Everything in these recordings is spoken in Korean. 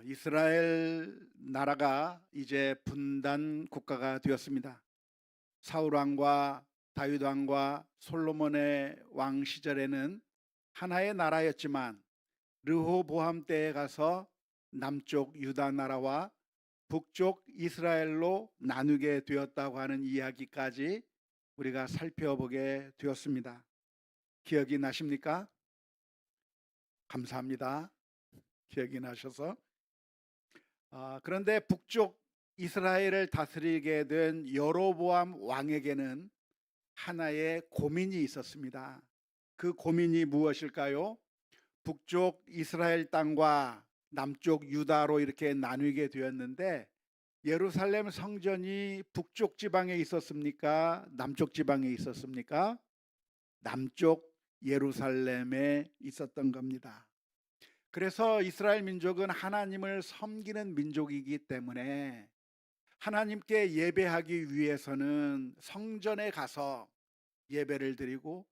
이스라엘 나라가 이제 분단 국가가 되었습니다. 사울 왕과 다윗 왕과 솔로몬의 왕 시절에는 하나의 나라였지만 르호보암 때에 가서 남쪽 유다 나라와 북쪽 이스라엘로 나누게 되었다고 하는 이야기까지 우리가 살펴보게 되었습니다. 기억이 나십니까? 감사합니다. 기억이 나셔서. 그런데 북쪽 이스라엘을 다스리게 된 여로보암 왕에게는 하나의 고민이 있었습니다. 그 고민이 무엇일까요? 북쪽 이스라엘 땅과 남쪽 유다로 이렇게 나누게 되었는데 예루살렘 성전이 북쪽 지방에 있었습니까? 남쪽 지방에 있었습니까? 남쪽 예루살렘에 있었던 겁니다. 그래서 이스라엘 민족은 하나님을 섬기는 민족이기 때문에 하나님께 예배하기 위해서는 성전에 가서 예배를 드리고,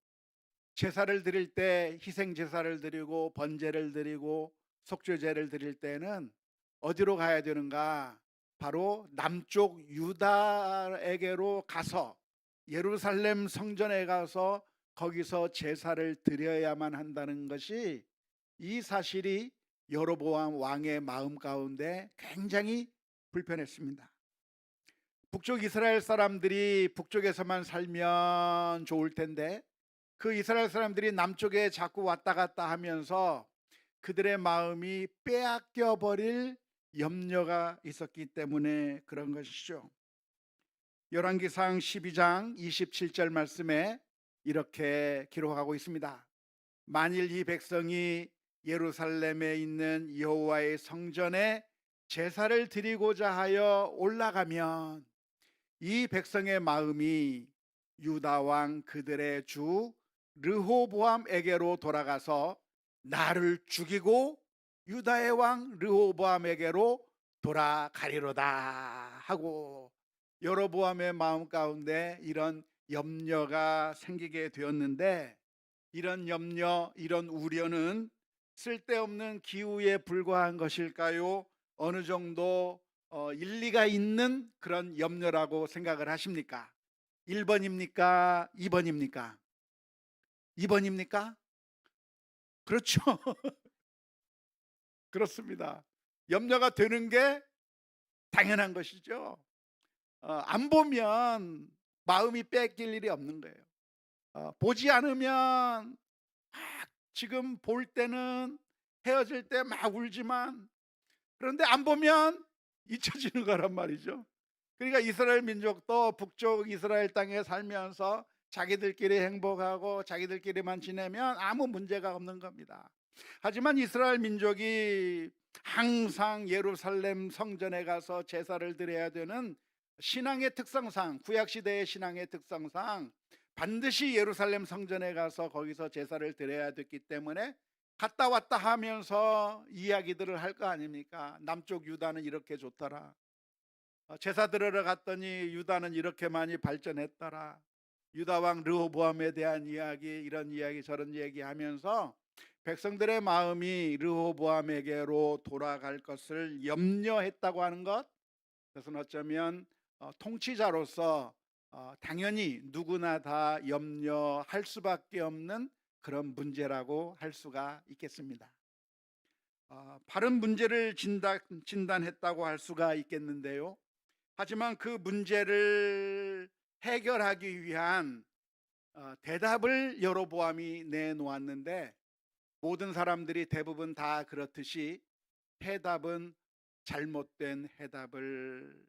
제사를 드릴 때 희생 제사를 드리고 번제를 드리고 속죄제를 드릴 때는 어디로 가야 되는가? 바로 남쪽 유다에게로 가서 예루살렘 성전에 가서 거기서 제사를 드려야만 한다는 것이, 이 사실이 여로보암 왕의 마음 가운데 굉장히 불편했습니다. 북쪽 이스라엘 사람들이 북쪽에서만 살면 좋을 텐데 그 이스라엘 사람들이 남쪽에 자꾸 왔다 갔다 하면서 그들의 마음이 빼앗겨 버릴 염려가 있었기 때문에 그런 것이죠. 열왕기상 12장 27절 말씀에 이렇게 기록하고 있습니다. 만일 이 백성이 예루살렘에 있는 여호와의 성전에 제사를 드리고자 하여 올라가면 이 백성의 마음이 유다 왕 그들의 주 르호보암에게로 돌아가서 나를 죽이고 유다의 왕 르호보암에게로 돌아가리로다 하고, 여로보암의 마음 가운데 이런 염려가 생기게 되었는데, 이런 염려, 이런 우려는 쓸데없는 기우에 불과한 것일까요? 어느 정도 일리가 있는 그런 염려라고 생각을 하십니까? 1번입니까? 2번입니까? 2번입니까? 그렇죠. 그렇습니다. 염려가 되는 게 당연한 것이죠. 안 보면 마음이 뺏길 일이 없는 거예요. 보지 않으면 지금 볼 때는 헤어질 때 막 울지만, 그런데 안 보면 잊혀지는 거란 말이죠. 그러니까 이스라엘 민족도 북쪽 이스라엘 땅에 살면서 자기들끼리 행복하고 자기들끼리만 지내면 아무 문제가 없는 겁니다. 하지만 이스라엘 민족이 항상 예루살렘 성전에 가서 제사를 드려야 되는 신앙의 특성상, 구약시대의 신앙의 특성상 반드시 예루살렘 성전에 가서 거기서 제사를 드려야 됐기 때문에 갔다 왔다 하면서 이야기들을 할 거 아닙니까? 남쪽 유다는 이렇게 좋더라, 제사 드리러 갔더니 유다는 이렇게 많이 발전했더라, 유다 왕 르호보암에 대한 이야기, 이런 이야기 저런 이야기 하면서 백성들의 마음이 르호보암에게로 돌아갈 것을 염려했다고 하는 것, 그것은 어쩌면 통치자로서 당연히 누구나 다 염려할 수밖에 없는 그런 문제라고 할 수가 있겠습니다. 바른 문제를 진단했다고 할 수가 있겠는데요. 하지만 그 문제를 해결하기 위한 대답을 여로보암이 내놓았는데, 모든 사람들이 대부분 다 그렇듯이 해답은 잘못된 해답을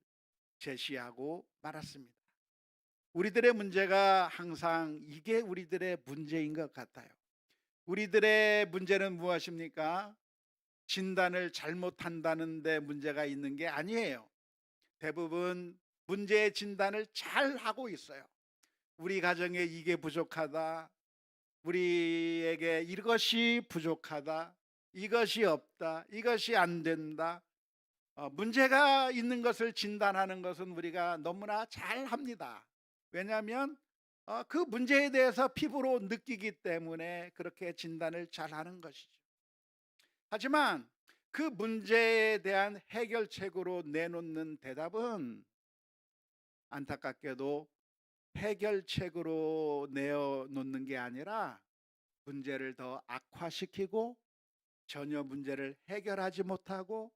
제시하고 말았습니다. 우리들의 문제가 항상 이게 우리들의 문제인 것 같아요. 우리들의 문제는 무엇입니까? 진단을 잘못한다는 데 문제가 있는 게 아니에요. 대부분 문제의 진단을 잘 하고 있어요. 우리 가정에 이게 부족하다, 우리에게 이것이 부족하다, 이것이 없다, 이것이 안 된다. 문제가 있는 것을 진단하는 것은 우리가 너무나 잘 합니다. 왜냐하면 그 문제에 대해서 피부로 느끼기 때문에 그렇게 진단을 잘 하는 것이죠. 하지만 그 문제에 대한 해결책으로 내놓는 대답은 안타깝게도 해결책으로 내어놓는 게 아니라 문제를 더 악화시키고 전혀 문제를 해결하지 못하고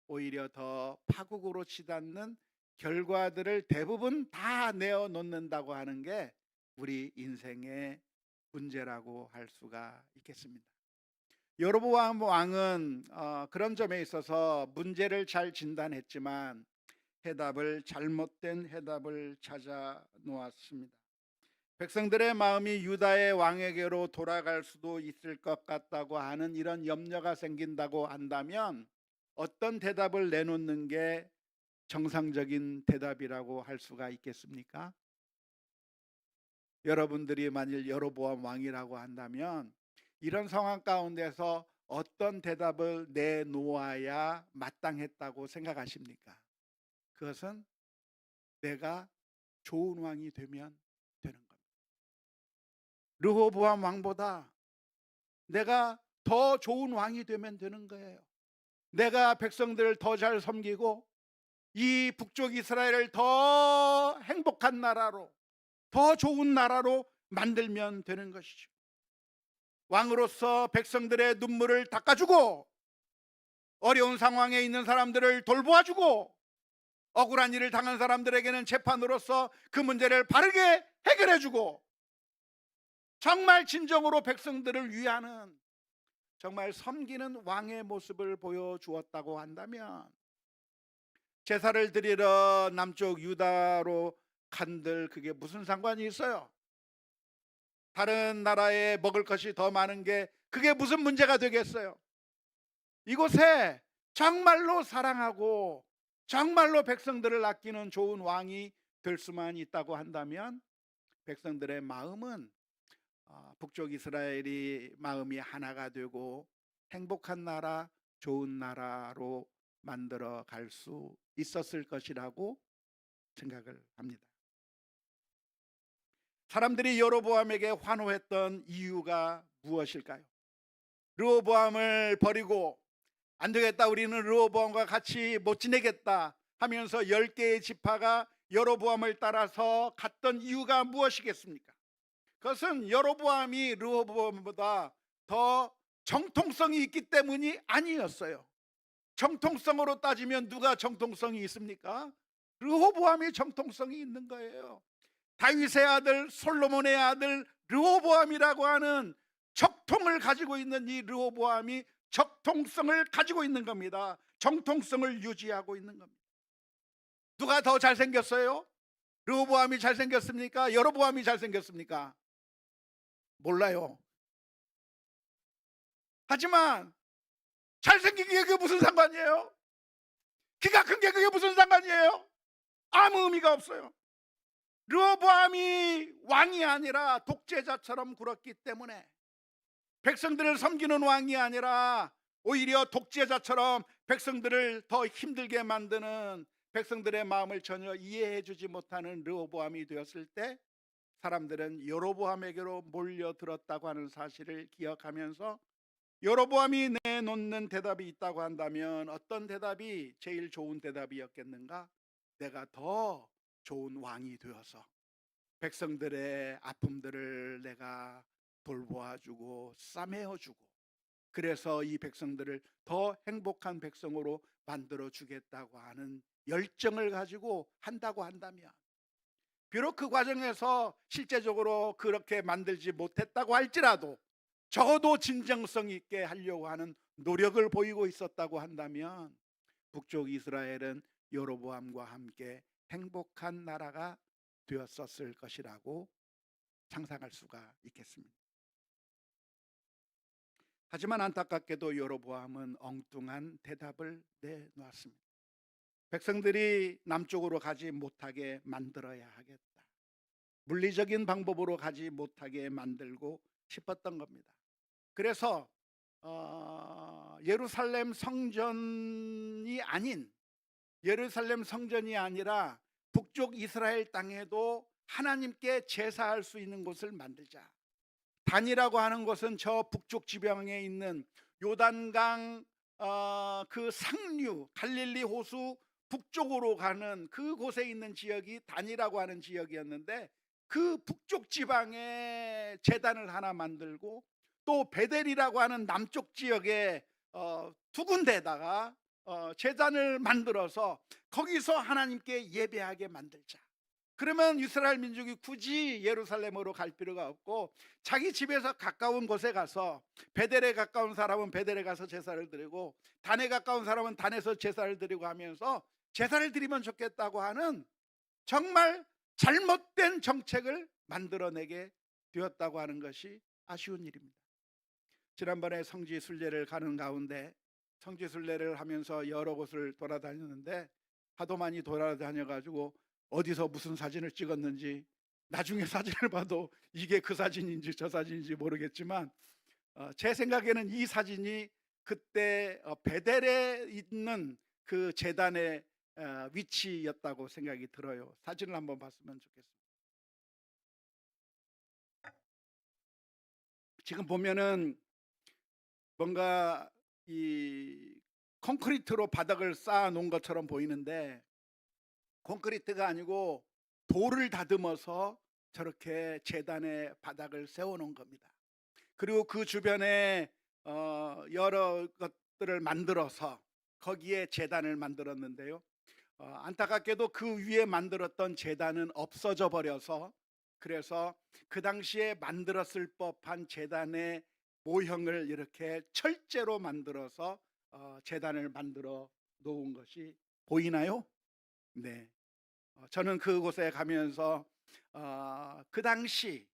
오히려 더 파국으로 치닫는 결과들을 대부분 다 내어놓는다고 하는 게 우리 인생의 문제라고 할 수가 있겠습니다. 여로보암 왕은 그런 점에 있어서 문제를 잘 진단했지만 잘못된 해답을 찾아 놓았습니다. 백성들의 마음이 유다의 왕에게로 돌아갈 수도 있을 것 같다고 하는 이런 염려가 생긴다고 한다면 어떤 대답을 내놓는 게 정상적인 대답이라고 할 수가 있겠습니까? 여러분들이 만일 여로보암 왕이라고 한다면 이런 상황 가운데서 어떤 대답을 내놓아야 마땅했다고 생각하십니까? 그것은 내가 좋은 왕이 되면 되는 겁니다. 르호보암 왕보다 내가 더 좋은 왕이 되면 되는 거예요. 내가 백성들을 더 잘 섬기고 이 북쪽 이스라엘을 더 행복한 나라로, 더 좋은 나라로 만들면 되는 것이죠. 왕으로서 백성들의 눈물을 닦아주고 어려운 상황에 있는 사람들을 돌보아주고 억울한 일을 당한 사람들에게는 재판으로서 그 문제를 바르게 해결해주고 정말 진정으로 백성들을 위하는 정말 섬기는 왕의 모습을 보여주었다고 한다면 제사를 드리러 남쪽 유다로 간들 그게 무슨 상관이 있어요? 다른 나라에 먹을 것이 더 많은 게 그게 무슨 문제가 되겠어요? 이곳에 정말로 사랑하고 정말로 백성들을 아끼는 좋은 왕이 될 수만 있다고 한다면 백성들의 마음은 북쪽 이스라엘이 마음이 하나가 되고 행복한 나라, 좋은 나라로 만들어 갈 수 있었을 것이라고 생각을 합니다. 사람들이 여로보암에게 환호했던 이유가 무엇일까요? 르호보암을 버리고 안 되겠다, 우리는 르호보암과 같이 못 지내겠다 하면서 10개의 지파가 여로보암을 따라서 갔던 이유가 무엇이겠습니까? 그것은 여로보암이 르호보암보다 더 정통성이 있기 때문이 아니었어요. 정통성으로 따지면 누가 정통성이 있습니까? 르호보암이 정통성이 있는 거예요. 다윗의 아들 솔로몬의 아들 르호보암이라고 하는 적통을 가지고 있는 이 르호보암이 적통성을 가지고 있는 겁니다. 정통성을 유지하고 있는 겁니다. 누가 더 잘생겼어요? 르호보암이 잘생겼습니까? 여로보암이 잘생겼습니까? 몰라요. 하지만 잘생긴 게 그게 무슨 상관이에요? 키가 큰 게 그게 무슨 상관이에요? 아무 의미가 없어요. 르호보암이 왕이 아니라 독재자처럼 굴었기 때문에 백성들을 섬기는 왕이 아니라 오히려 독재자처럼 백성들을 더 힘들게 만드는 백성들의 마음을 전혀 이해해 주지 못하는 르호보암이 되었을 때 사람들은 여로보암에게로 몰려들었다고 하는 사실을 기억하면서 여로보암이 내놓는 대답이 있다고 한다면 어떤 대답이 제일 좋은 대답이었겠는가? 내가 더 좋은 왕이 되어서 백성들의 아픔들을 내가 돌보아주고 싸매어주고 그래서 이 백성들을 더 행복한 백성으로 만들어 주겠다고 하는 열정을 가지고 한다고 한다면 비록 그 과정에서 실제적으로 그렇게 만들지 못했다고 할지라도 적어도 진정성 있게 하려고 하는 노력을 보이고 있었다고 한다면 북쪽 이스라엘은 여로보암과 함께 행복한 나라가 되었었을 것이라고 상상할 수가 있겠습니다. 하지만 안타깝게도 여로보암은 엉뚱한 대답을 내놓았습니다. 백성들이 남쪽으로 가지 못하게 만들어야 하겠다. 물리적인 방법으로 가지 못하게 만들고 싶었던 겁니다. 그래서 예루살렘 성전이 아니라 북쪽 이스라엘 땅에도 하나님께 제사할 수 있는 곳을 만들자. 단이라고 하는 것은 저 북쪽 지방에 있는 요단강 그 상류 갈릴리 호수 북쪽으로 가는 그곳에 있는 지역이 단이라고 하는 지역이었는데, 그 북쪽 지방에 제단을 하나 만들고, 또 베델이라고 하는 남쪽 지역에 두 군데에다가 제단을 만들어서 거기서 하나님께 예배하게 만들자. 그러면 이스라엘 민족이 굳이 예루살렘으로 갈 필요가 없고 자기 집에서 가까운 곳에 가서, 베델에 가까운 사람은 베델에 가서 제사를 드리고 단에 가까운 사람은 단에서 제사를 드리고 하면서 제사를 드리면 좋겠다고 하는 정말 잘못된 정책을 만들어내게 되었다고 하는 것이 아쉬운 일입니다. 지난번에 성지 순례를 가는 가운데 성지 순례를 하면서 여러 곳을 돌아다녔는데, 하도 많이 돌아다녀가지고 어디서 무슨 사진을 찍었는지 나중에 사진을 봐도 이게 그 사진인지 저 사진인지 모르겠지만, 제 생각에는 이 사진이 그때 베델에 있는 그 제단의 위치였다고 생각이 들어요. 사진을 한번 봤으면 좋겠습니다. 지금 보면은 뭔가 이 콘크리트로 바닥을 쌓아 놓은 것처럼 보이는데, 콘크리트가 아니고 돌을 다듬어서 저렇게 제단의 바닥을 세워 놓은 겁니다. 그리고 그 주변에 여러 것들을 만들어서 거기에 제단을 만들었는데요, 안타깝게도 그 위에 만들었던 제단은 없어져 버려서, 그래서 그 당시에 만들었을 법한 제단의 모형을 이렇게 철제로 만들어서 제단을 만들어 놓은 것이 보이나요? 네. 저는 그곳에 가면서 그 당시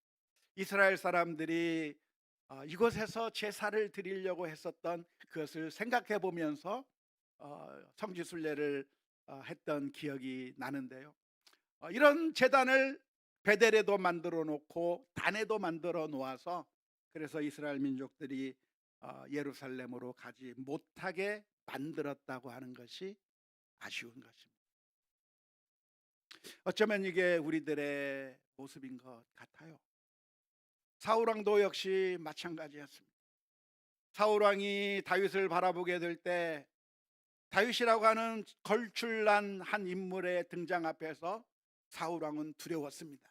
이스라엘 사람들이 이곳에서 제사를 드리려고 했었던 그것을 생각해 보면서 성지 순례를 했던 기억이 나는데요, 이런 제단을 베델에도 만들어 놓고 단에도 만들어 놓아서, 그래서 이스라엘 민족들이 예루살렘으로 가지 못하게 만들었다고 하는 것이 아쉬운 것입니다. 어쩌면 이게 우리들의 모습인 것 같아요. 사울왕도 역시 마찬가지였습니다. 사울왕이 다윗을 바라보게 될 때, 다윗이라고 하는 걸출난 한 인물의 등장 앞에서 사울왕은 두려웠습니다.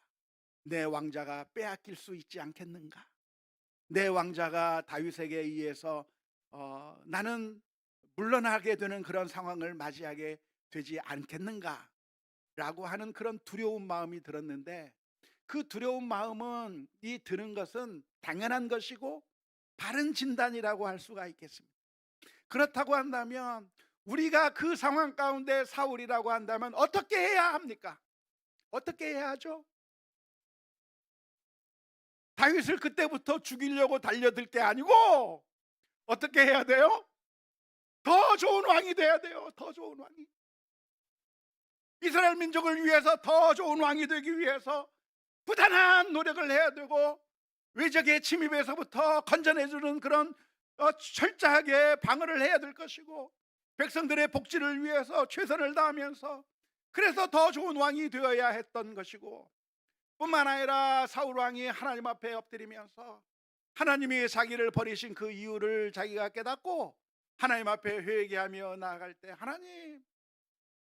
내 왕자가 빼앗길 수 있지 않겠는가? 내 왕자가 다윗에게 의해서 나는 물러나게 되는 그런 상황을 맞이하게 되지 않겠는가? 라고 하는 그런 두려운 마음이 들었는데, 그 두려운 마음은 드는 것은 당연한 것이고 바른 진단이라고 할 수가 있겠습니다. 그렇다고 한다면 우리가 그 상황 가운데 사울이라고 한다면 어떻게 해야 합니까? 어떻게 해야 하죠? 다윗을 그때부터 죽이려고 달려들 게 아니고 어떻게 해야 돼요? 더 좋은 왕이 돼야 돼요. 더 좋은 왕이. 이스라엘 민족을 위해서 더 좋은 왕이 되기 위해서 부단한 노력을 해야 되고, 외적의 침입에서부터 건져내주는 그런 철저하게 방어를 해야 될 것이고, 백성들의 복지를 위해서 최선을 다하면서, 그래서 더 좋은 왕이 되어야 했던 것이고, 뿐만 아니라 사울 왕이 하나님 앞에 엎드리면서 하나님이 자기를 버리신 그 이유를 자기가 깨닫고 하나님 앞에 회개하며 나아갈 때, 하나님,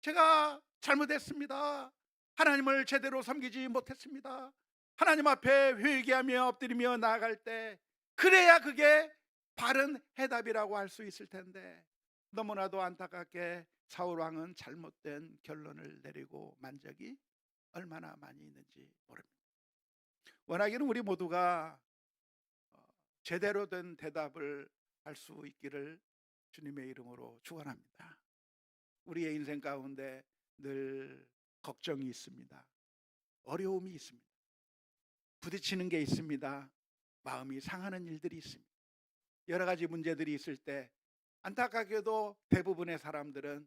제가 잘못했습니다. 하나님을 제대로 섬기지 못했습니다. 하나님 앞에 회개하며 엎드리며 나아갈 때, 그래야 그게 바른 해답이라고 할 수 있을 텐데, 너무나도 안타깝게 사울 왕은 잘못된 결론을 내리고 만 적이 얼마나 많이 있는지 모릅니다. 원하기는 우리 모두가 제대로 된 대답을 할 수 있기를 주님의 이름으로 축원합니다. 우리의 인생 가운데 늘 걱정이 있습니다. 어려움이 있습니다. 부딪히는 게 있습니다. 마음이 상하는 일들이 있습니다. 여러 가지 문제들이 있을 때 안타깝게도 대부분의 사람들은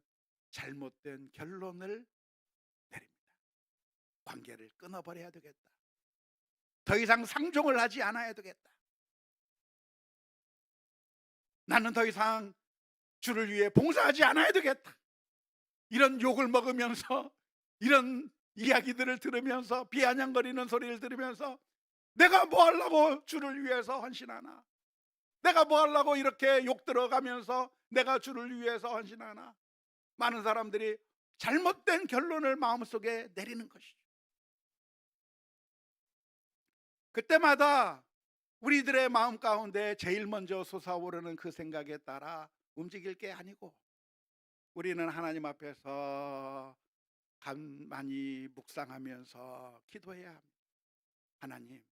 잘못된 결론을 내립니다. 관계를 끊어버려야 되겠다. 더 이상 상종을 하지 않아야 되겠다. 나는 더 이상 주를 위해 봉사하지 않아야 되겠다. 이런 욕을 먹으면서, 이런 이야기들을 들으면서, 비아냥거리는 소리를 들으면서 내가 뭐 하려고 주를 위해서 헌신하나? 내가 뭐 하려고 이렇게 욕 들어가면서 내가 주를 위해서 헌신하나? 많은 사람들이 잘못된 결론을 마음속에 내리는 것이죠. 그때마다 우리들의 마음 가운데 제일 먼저 솟아오르는 그 생각에 따라 움직일 게 아니고, 우리는 하나님 앞에서 가만히 묵상하면서 기도해야 합니다. 하나님,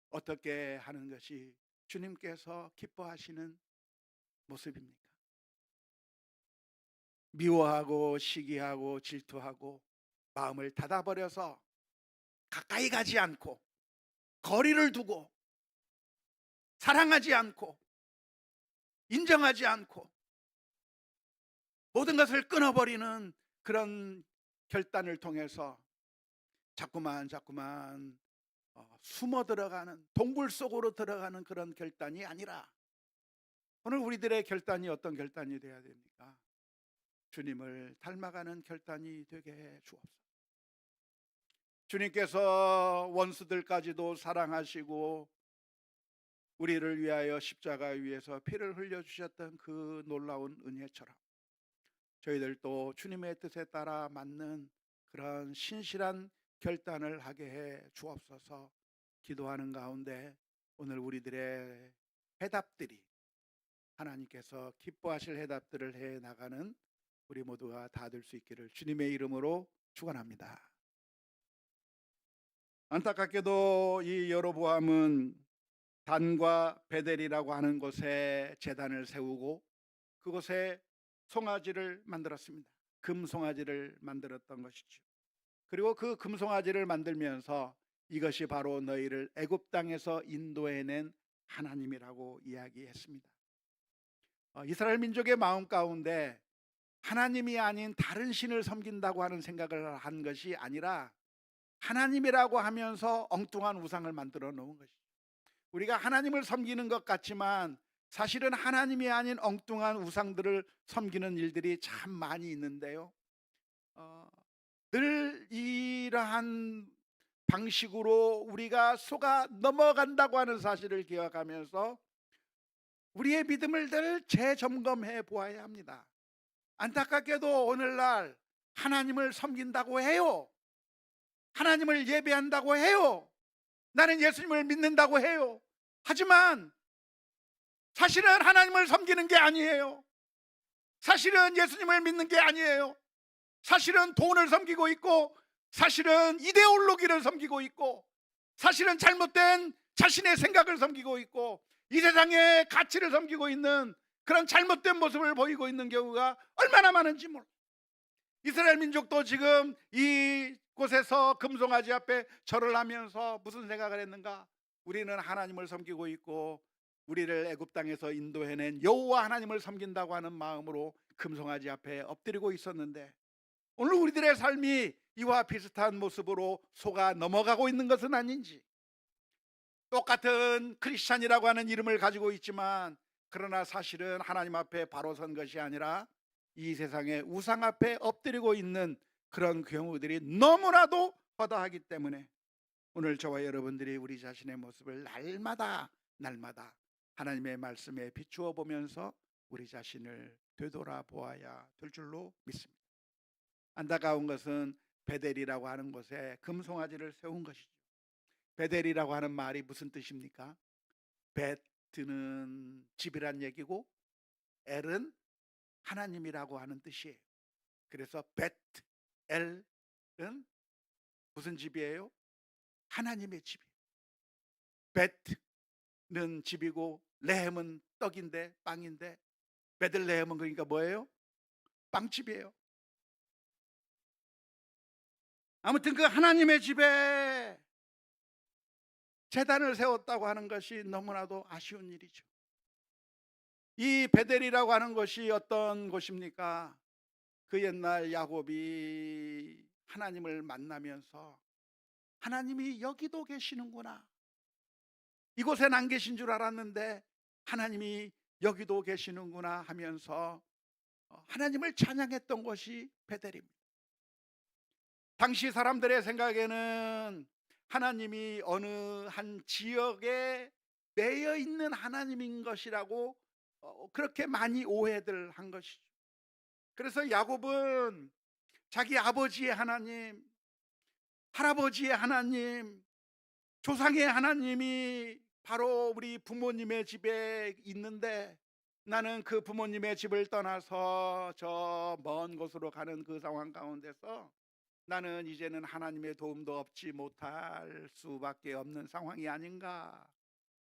어떻게 하는 것이 주님께서 기뻐하시는 모습입니까? 미워하고 시기하고 질투하고 마음을 닫아버려서 가까이 가지 않고 거리를 두고 사랑하지 않고 인정하지 않고 모든 것을 끊어버리는 그런 결단을 통해서 자꾸만 숨어 들어가는, 동굴 속으로 들어가는 그런 결단이 아니라, 오늘 우리들의 결단이 어떤 결단이 되어야 됩니까? 주님을 닮아가는 결단이 되게 해 주옵소서. 주님께서 원수들까지도 사랑하시고 우리를 위하여 십자가 위에서 피를 흘려주셨던 그 놀라운 은혜처럼, 저희들도 주님의 뜻에 따라 맞는 그런 신실한 결단을 하게 해 주옵소서. 기도하는 가운데 오늘 우리들의 해답들이 하나님께서 기뻐하실 해답들을 해 나가는 우리 모두가 다 될 수 있기를 주님의 이름으로 축원합니다. 안타깝게도 이 여로보암은 단과 베델이라고 하는 곳에 제단을 세우고 그곳에 송아지를 만들었습니다. 금송아지를 만들었던 것이죠. 그리고 그 금송아지를 만들면서 이것이 바로 너희를 애굽 땅에서 인도해낸 하나님이라고 이야기했습니다. 이스라엘 민족의 마음 가운데 하나님이 아닌 다른 신을 섬긴다고 하는 생각을 한 것이 아니라 하나님이라고 하면서 엉뚱한 우상을 만들어 놓은 것이죠. 우리가 하나님을 섬기는 것 같지만 사실은 하나님이 아닌 엉뚱한 우상들을 섬기는 일들이 참 많이 있는데요, 늘 이러한 방식으로 우리가 속아 넘어간다고 하는 사실을 기억하면서 우리의 믿음을 늘 재점검해 보아야 합니다. 안타깝게도 오늘날 하나님을 섬긴다고 해요. 하나님을 예배한다고 해요. 나는 예수님을 믿는다고 해요. 하지만 사실은 하나님을 섬기는 게 아니에요. 사실은 예수님을 믿는 게 아니에요. 사실은 돈을 섬기고 있고, 사실은 이데올로기를 섬기고 있고, 사실은 잘못된 자신의 생각을 섬기고 있고, 이 세상의 가치를 섬기고 있는 그런 잘못된 모습을 보이고 있는 경우가 얼마나 많은지 몰라요. 이스라엘 민족도 지금 이곳에서 금송아지 앞에 절을 하면서 무슨 생각을 했는가? 우리는 하나님을 섬기고 있고 우리를 애굽 땅에서 인도해낸 여호와 하나님을 섬긴다고 하는 마음으로 금송아지 앞에 엎드리고 있었는데, 오늘 우리들의 삶이 이와 비슷한 모습으로 속아 넘어가고 있는 것은 아닌지, 똑같은 크리스찬이라고 하는 이름을 가지고 있지만 그러나 사실은 하나님 앞에 바로 선 것이 아니라 이 세상의 우상 앞에 엎드리고 있는 그런 경우들이 너무나도 허다하기 때문에 오늘 저와 여러분들이 우리 자신의 모습을 날마다 하나님의 말씀에 비추어 보면서 우리 자신을 되돌아보아야 될 줄로 믿습니다. 안타까운 것은 베델이라고 하는 곳에 금송아지를 세운 것이죠. 베델이라고 하는 말이 무슨 뜻입니까? 베트는 집이란 얘기고 엘은 하나님이라고 하는 뜻이에요. 그래서 벳엘은 무슨 집이에요? 하나님의 집이에요. 벳는 집이고 레헴은 떡인데, 빵인데, 베들레헴은 그러니까 뭐예요? 빵집이에요. 아무튼 그 하나님의 집에 제단을 세웠다고 하는 것이 너무나도 아쉬운 일이죠. 이 베델이라고 하는 곳이 어떤 곳입니까? 그 옛날 야곱이 하나님을 만나면서 하나님이 여기도 계시는구나, 이곳엔 안 계신 줄 알았는데 하나님이 여기도 계시는구나 하면서 하나님을 찬양했던 것이 베델입니다. 당시 사람들의 생각에는 하나님이 어느 한 지역에 매여 있는 하나님인 것이라고 그렇게 많이 오해들 한 것이죠. 그래서 야곱은 자기 아버지의 하나님, 할아버지의 하나님, 조상의 하나님이 바로 우리 부모님의 집에 있는데, 나는 그 부모님의 집을 떠나서 저 먼 곳으로 가는 그 상황 가운데서 나는 이제는 하나님의 도움도 얻지 못할 수밖에 없는 상황이 아닌가,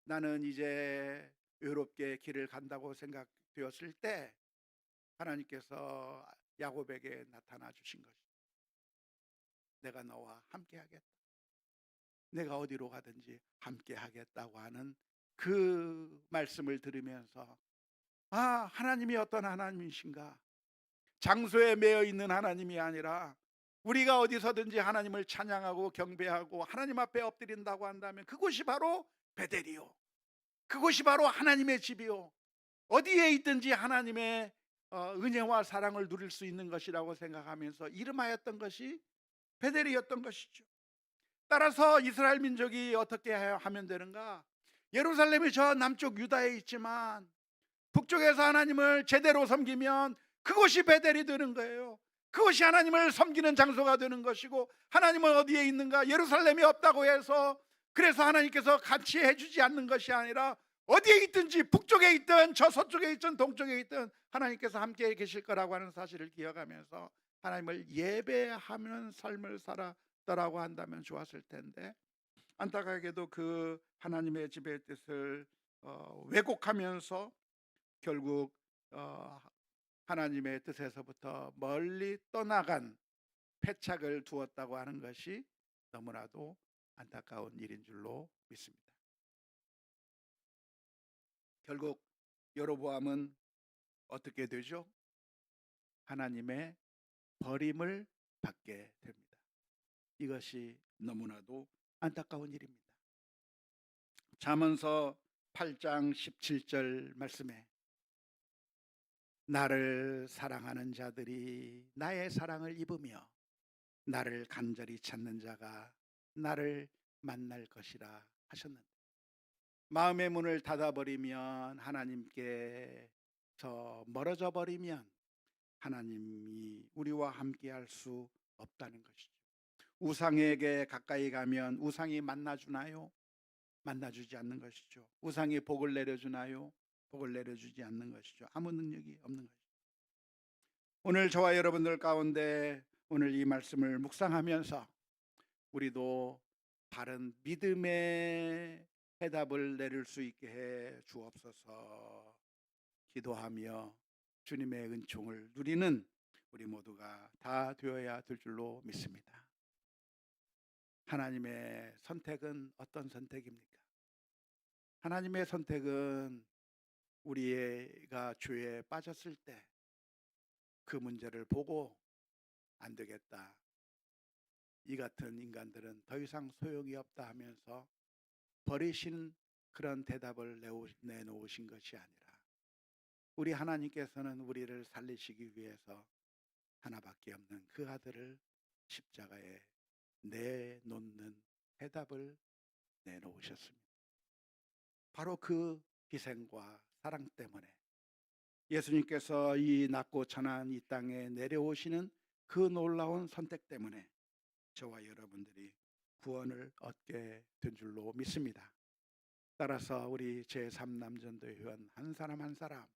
나는 이제 외롭게 길을 간다고 생각되었을 때 하나님께서 야곱에게 나타나 주신 것입니다. 내가 너와 함께 하겠다, 내가 어디로 가든지 함께 하겠다고 하는 그 말씀을 들으면서, 아, 하나님이 어떤 하나님이신가, 장소에 매여 있는 하나님이 아니라 우리가 어디서든지 하나님을 찬양하고 경배하고 하나님 앞에 엎드린다고 한다면 그곳이 바로 베델이요, 그곳이 바로 하나님의 집이요, 어디에 있든지 하나님의 은혜와 사랑을 누릴 수 있는 것이라고 생각하면서 이름하였던 것이 베델이었던 것이죠. 따라서 이스라엘 민족이 어떻게 하면 되는가? 예루살렘이 저 남쪽 유다에 있지만 북쪽에서 하나님을 제대로 섬기면 그곳이 베델이 되는 거예요. 그것이 하나님을 섬기는 장소가 되는 것이고, 하나님은 어디에 있는가? 예루살렘이 없다고 해서 그래서 하나님께서 같이 해주지 않는 것이 아니라 어디에 있든지, 북쪽에 있든 저 서쪽에 있든 동쪽에 있든 하나님께서 함께 계실 거라고 하는 사실을 기억하면서 하나님을 예배하는 삶을 살았다라고 한다면 좋았을 텐데, 안타깝게도 그 하나님의 집의 뜻을 왜곡하면서 결국 하나님의 뜻에서부터 멀리 떠나간 패착을 두었다고 하는 것이 너무나도 안타까운 일인 줄로 믿습니다. 결국 여로보암은 어떻게 되죠? 하나님의 버림을 받게 됩니다. 이것이 너무나도 안타까운 일입니다. 잠언서 8장 17절 말씀에 나를 사랑하는 자들이 나의 사랑을 입으며 나를 간절히 찾는 자가 나를 만날 것이라 하셨는데, 마음의 문을 닫아버리면, 하나님께서 멀어져 버리면 하나님이 우리와 함께 할 수 없다는 것이죠. 우상에게 가까이 가면 우상이 만나주나요? 만나주지 않는 것이죠. 우상이 복을 내려주나요? 복을 내려주지 않는 것이죠. 아무 능력이 없는 것이죠. 오늘 저와 여러분들 가운데 오늘 이 말씀을 묵상하면서 우리도 바른 믿음의 해답을 내릴 수 있게 해 주옵소서. 기도하며 주님의 은총을 누리는 우리 모두가 다 되어야 될 줄로 믿습니다. 하나님의 선택은 어떤 선택입니까? 하나님의 선택은 우리가 죄에 빠졌을 때 그 문제를 보고 안 되겠다, 이 같은 인간들은 더 이상 소용이 없다 하면서 버리신 그런 대답을 내놓으신 것이 아니라, 우리 하나님께서는 우리를 살리시기 위해서 하나밖에 없는 그 아들을 십자가에 내놓는 대답을 내놓으셨습니다. 바로 그 희생과 사랑 때문에 예수님께서 이 낮고 천한 이 땅에 내려오시는 그 놀라운 선택 때문에 저와 여러분들이 구원을 얻게 된 줄로 믿습니다. 따라서 우리 제3남전도 회원 한 사람 한 사람,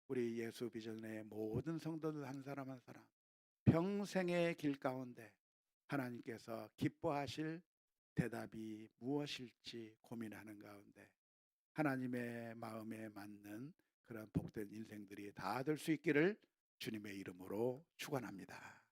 우리 예수 비전의 모든 성도들 한 사람 한 사람, 평생의 길 가운데 하나님께서 기뻐하실 대답이 무엇일지 고민하는 가운데 하나님의 마음에 맞는 그런 복된 인생들이 다 될 수 있기를 주님의 이름으로 축원합니다.